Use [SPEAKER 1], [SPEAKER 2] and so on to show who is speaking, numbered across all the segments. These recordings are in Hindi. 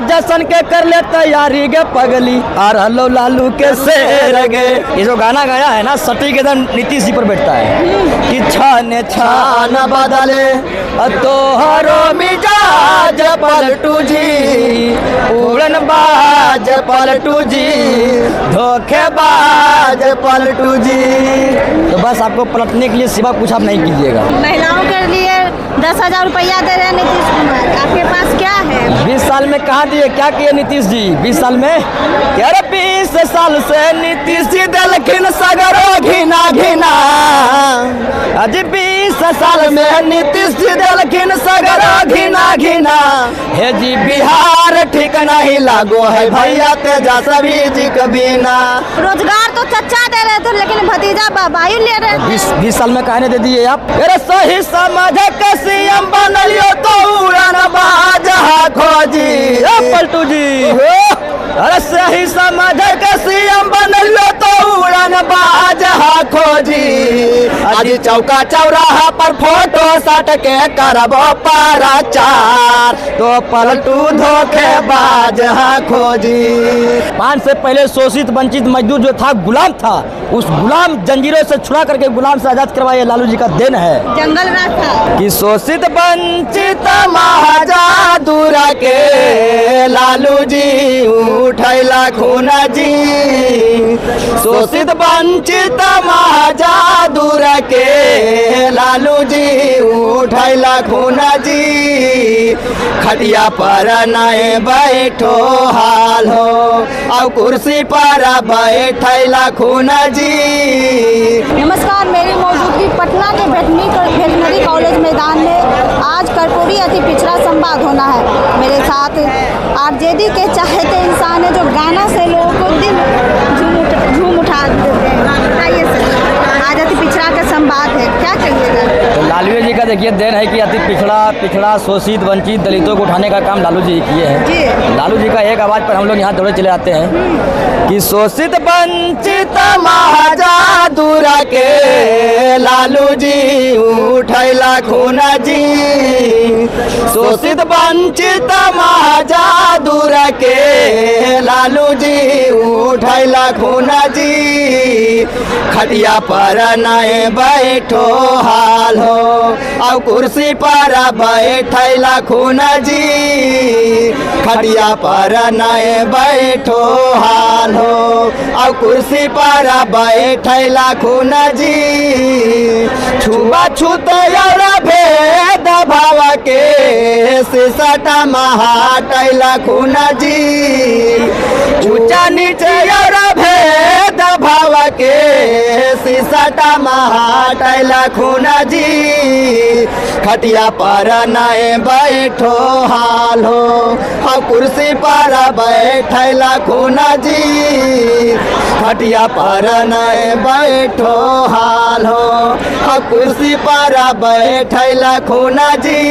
[SPEAKER 1] जसन के कर ले तैयारी गे पगली और हल्लो लालू के शेर गे। ये जो गाना गाया है ना सटीक एकदम नीतीश जी पर बैठता है कि छाने छान बदले तोहरो मिजाज पलटू जी, उड़न बाज पलटू जी, धोखेबाज पलटू जी। तो बस आपको पलटने के लिए सिवा कुछ आप नहीं कीजिएगा।
[SPEAKER 2] महिलाओं के लिए 10,000 रुपया दे रहे हैं नीतीश कुमार, आपके पास क्या है?
[SPEAKER 1] 20 साल में कहाँ दिए, क्या किए नीतीश जी 20 साल में? यार 20 साल से नीतीश जी दिलखिन सगरो घिना घिना, आज 20 साल में नीतीश जी दिलखिन सगरो घिना घिना। हे जी बिहार ठीक नहीं लागो है भैया तेजस्वी जी कभी ना।
[SPEAKER 2] रोजगार तो चच्चा दे रहे थे लेकिन भतीजा बाबायु ले रहे थे।
[SPEAKER 1] 20 साल में कहने दे दिए आप। अरे सही समझ के सीएम बनलियो तो उड़न बाज खोजी पलटू जी। अरे सही समझ के सीएम बनलियो तो उड़न बाज खोजी। आज चौका चौराहा पर फोटो सट के करबो प्रचार तो पलटू धोखेबाज खोजी। 5 से पहले शोषित वंचित मजदूर जो था गुलाम था, उस गुलाम जंजीरों से छुड़ा करके गुलाम से आजाद करवाया लालू जी का देन है।
[SPEAKER 2] जंगल राज था
[SPEAKER 1] कि शोषित वंचित महाजादूर के लालू जी उठैला खून जी। शोषित वंचित महाजादूर के लालू जी उठैला खून जी। खटिया पर नए बैठो हाल हो और कुर्सी पर बैठैला खून जी।
[SPEAKER 2] नमस्कार, मेरी मौजूदगी पटना के वेटनरी कॉलेज मैदान में आज कर्पूरी अति पिछड़ा संवाद होना है। मेरे साथ आरजेडी के चाहते इंसान है जो गाना से लोगों को दिल झूम उठा देते हैं। बताइए सर, आज अति पिछड़ा का संवाद है, क्या कहिएगा?
[SPEAKER 1] तो लालू जी का देखिए देन है कि अति पिछड़ा शोषित वंचित दलितों को उठाने का काम लालू जी किए हैं। लालू जी का एक आवाज पर हम लोग यहाँ दौड़े चले आते हैं कि शोषित वंचित महाजादूर के लालू जी उठैला खून जी। शोषित वंचित महाजादूर के लालू जी उठैला खून जी। खटिया पर नए बैठो हाल हो और कुर्सी पर बैठैला खून जी। खटिया पर नए बैठो हाल हो और कुर्सी पर बैठैला खून जी। छुआ छूते और भेद भाव के सिसट महाटैला खून जी। ऊंचा नीचे और भेद भाव के सिसट महाटैला खून जी। खटिया पर नए बैठो हाल हो और कुर्सी पर बैठैला खून जी। खटिया पर नए बैठो हाल हो और कुर्सी पर बैठैला खून जी।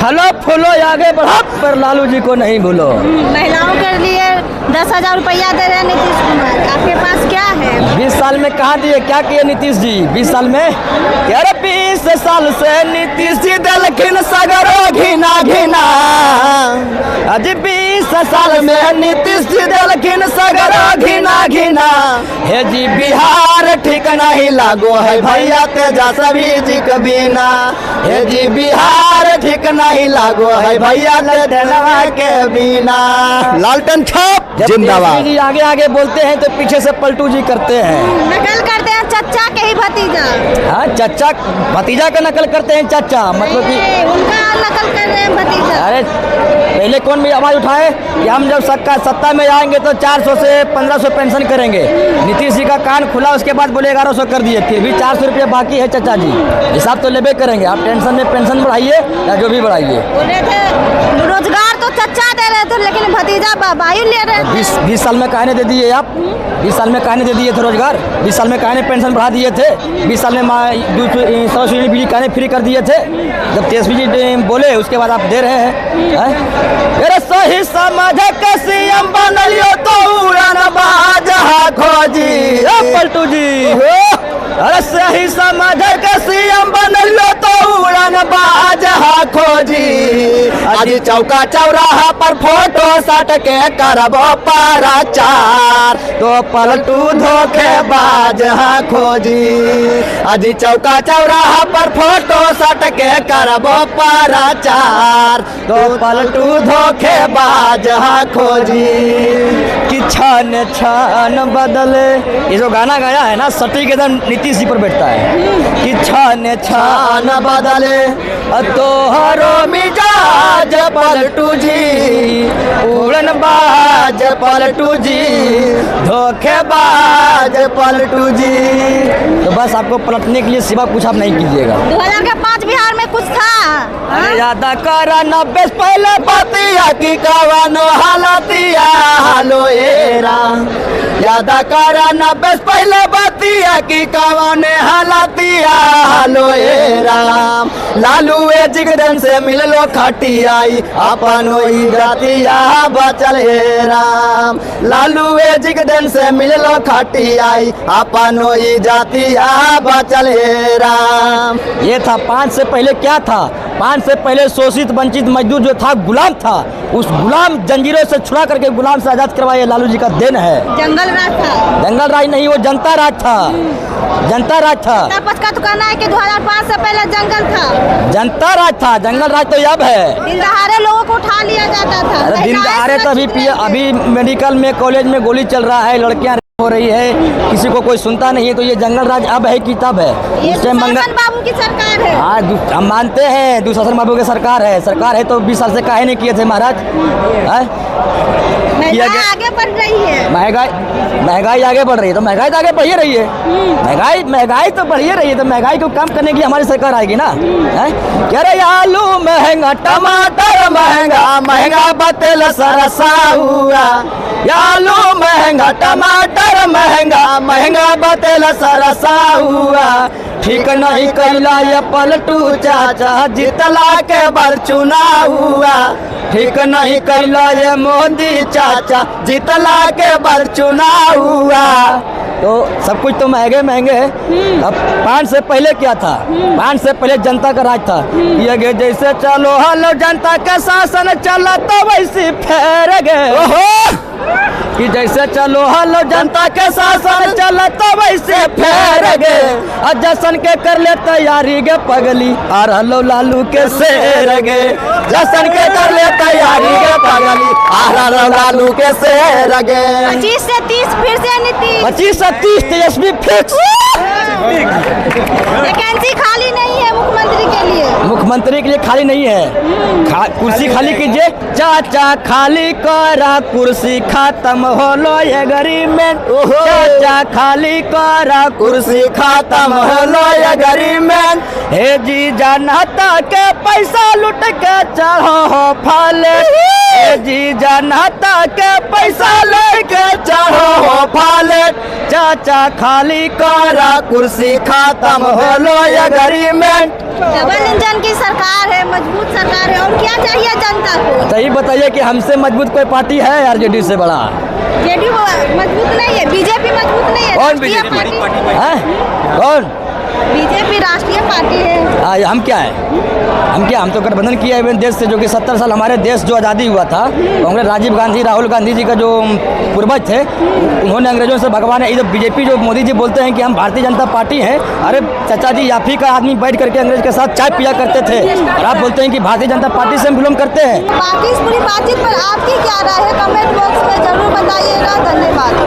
[SPEAKER 1] फलो फूलो आगे बढ़ा पर लालू जी को नहीं भूलो।
[SPEAKER 2] महिलाओं के लिए 10,000 रुपया दे रहे हैं नीतीश कुमार, आपके पास क्या है?
[SPEAKER 1] 20 साल में कहाँ दिए, क्या किए नीतीश जी 20 साल में? यार 20 साल से नीतीश जी दिलखिन सगरो घिना घिना, आज 20 साल में नीतीश जी दिलखिन सगरो घिना घिना। हे जी बिहार ठीक नहीं लागो है भैया तेजस्वी जी कभी ना। हे जी बिहार ठीक नहीं लागो है भैया तेजस्वी के बिना। लालटेन छाप जिंदाबाद। आगे आगे बोलते हैं तो पीछे से पलटू जी करते हैं,
[SPEAKER 2] नकल करते हैं चच्चा के ही भतीजा।
[SPEAKER 1] हाँ चच्चा भतीजा का नकल करते हैं चाचा, मतलब कि
[SPEAKER 2] उनका नकल कर रहे हैं भतीजा।
[SPEAKER 1] अरे पहले कौन भी आवाज उठाए कि हम जब सत्ता में आएंगे तो 400 से 1500 पेंशन करेंगे। नीतीश जी का कान खुला, उसके बाद बोले 1100 कर दिए, फिर भी 400 रुपये बाकी है चाचा जी। हिसाब तो लेबे करेंगे, आप टेंशन में पेंशन बढ़ाइए या जो भी बढ़ाइए।
[SPEAKER 2] बोल रहे थे रोजगार तो चच्चा दे रहे थे लेकिन भतीजा बाबायु ले रहे थे।
[SPEAKER 1] 20 साल में कहने दे दिए आप, 20 साल में कहने दे दिए थे रोजगार, 20 साल में कहने पेंशन बढ़ा दिए थे, 20 साल में 100 यूनिट बिजली कहने फ्री कर दिए थे। जब तेजस्वी जी बोले उसके बाद आप दे रहे हैं। अरे सही समझ के सीएम बनलियो तो उड़न बाज खोजी पलटू जी। अरे सही समझ के सीएम बनलियो तो
[SPEAKER 3] उड़न बाज हा खोजी आज चौका चौराहा पर फोटो सट के करबो प्रचार तो पलटू धोखेबाज हा खोजी आज चौका चौराहा पर फोटो सट के करबो प्रचार तो पलटू धोखेबाज हा खोजी
[SPEAKER 1] कि छान छान बदले, ये जो गाना गाया है ना सटीक एकदम नीतीश जी पर बैठता है कि छान छान
[SPEAKER 3] छान बदले तोहरो मिजाज पलटू जी उड़न बाज पलटू जी धोखेबाज पलटू जी।
[SPEAKER 1] तो बस आपको पलटने के लिए सिवा कुछ आप नहीं कीजिएगा।
[SPEAKER 2] 2005 बिहार में कुछ था।
[SPEAKER 1] अरे यादा करा 90 पहले
[SPEAKER 3] बतिया की कवनो हालतिया हालो एरा यादा करा 90 पहले बतिया की कवने हालतिया हालो एरा लालू ए जिगदन से मिललो खटियाई अपनो इजतिया बचल हे राम लालू ए जिगदन से मिललो खटियाई अपनो इजतिया बचल हे राम।
[SPEAKER 1] ये था 5 से पहले क्या था? 5 से पहले शोषित वंचित मजदूर जो था गुलाम था, उस गुलाम जंजीरों से छुड़ा करके गुलाम से आजाद करवाया लालू जी का देन है।
[SPEAKER 2] जंगल राज था।
[SPEAKER 1] जंगल राज नहीं, वो जनता राज था। जनता राज था।
[SPEAKER 2] तपस का तो कहना है कि 2005 से पहले जंगल था।
[SPEAKER 1] जनता राज था, जंगल राज तो अब है।
[SPEAKER 2] दिन दहाड़े लोगों को उठा लिया जाता था।
[SPEAKER 1] अरे दिन दहाड़े तो अभी मेडिकल में कॉलेज में गोली चल रहा है, लड़कियां हो रही है, किसी को कोई सुनता नहीं है। तो ये जंगल राज अब है कि तब है?
[SPEAKER 2] ये दुशासन बाबू की सरकार है।
[SPEAKER 1] हाँ, हम मानते हैं दुशासन बाबू की सरकार है। सरकार है तो 20 साल से काहे नहीं किए थे महाराज?
[SPEAKER 2] महंगाई आगे बढ़ रही है।
[SPEAKER 1] महंगाई आगे बढ़ रही है तो महंगाई तो आगे बढ़ी रही है। महंगाई तो बढ़ी रही है तो महंगाई को कम करने के लिए हमारी सरकार आएगी ना। कह रहे आलू महंगा, टमाटर महंगा, महंगा बतेल सरसा हुआ। आलू महंगा, टमाटर महंगा, महंगा बतेल सरसा हुआ। ठीक नहीं कैला ये पलटू चाचा जितला के बर चुनाव हुआ। ठीक नहीं कैला ये मोदी चाचा जितला के बर चुनाव हुआ। तो सब कुछ तो महंगे महंगे। अब 5 से पहले क्या था? 5 से पहले जनता का राज था। ये जैसे चलो हलो जनता का शासन चला तो वैसे फेर गए कि जैसे चलो हलो जनता के शासन चला तो वैसे फेर गए। जसन के कर ले तैयारी गे पगली और हलो लालू के शेर गे। जसन के कर ले तैयारी गे पगली और हलो लालू के शेर गे।
[SPEAKER 2] 25 से 30 फिर से नीतीश।
[SPEAKER 1] 25 से 30 तेजस्वी फिक्स।
[SPEAKER 2] वैकेंसी खाली नहीं है मुख्यमंत्री के लिए।
[SPEAKER 1] मुख्यमंत्री के लिए खाली नहीं है। कुर्सी खाली कीजिए चाचा, खाली करा कुर्सी खत्म होलो ये गरीब में। चाचा खाली करा कुर्सी खत्म होलो ये गरीब में। हे जी जनता के पैसा लुट के चढ़ो हो फाले। हे जी जनता के पैसा लेके चढ़ो हो फाले। चाचा खाली करा कुर्सी खत्म होलो ये गरीब में।
[SPEAKER 2] डबल इंजन की सरकार है, मजबूत सरकार है, और क्या चाहिए जनता को?
[SPEAKER 1] सही बताइए कि हमसे मजबूत कोई पार्टी है आरजेडी से बड़ा?
[SPEAKER 2] जेडीयू मजबूत नहीं है, बीजेपी मजबूत नहीं है।
[SPEAKER 1] कौन बीजेपी पार्टी है? कौन?
[SPEAKER 2] बीजेपी राष्ट्रीय पार्टी है।
[SPEAKER 1] हम क्या है? हम तो गठबंधन किया है देश से, जो कि 70 साल हमारे देश जो आज़ादी हुआ था। कांग्रेस राजीव गांधी, राहुल गांधी जी का जो पूर्वज थे, उन्होंने अंग्रेजों से भगवान है। ये जो बीजेपी जो मोदी जी बोलते हैं कि हम भारतीय जनता पार्टी हैं, अरे चाचा जी आप ही का आदमी बैठ करके अंग्रेज के साथ चाय पिया करते थे और आप बोलते हैं कि भारतीय जनता पार्टी से हम बिलोंग करते हैं।
[SPEAKER 2] बाकी इस पूरी बातचीत पर आपकी क्या राय है? कमेंट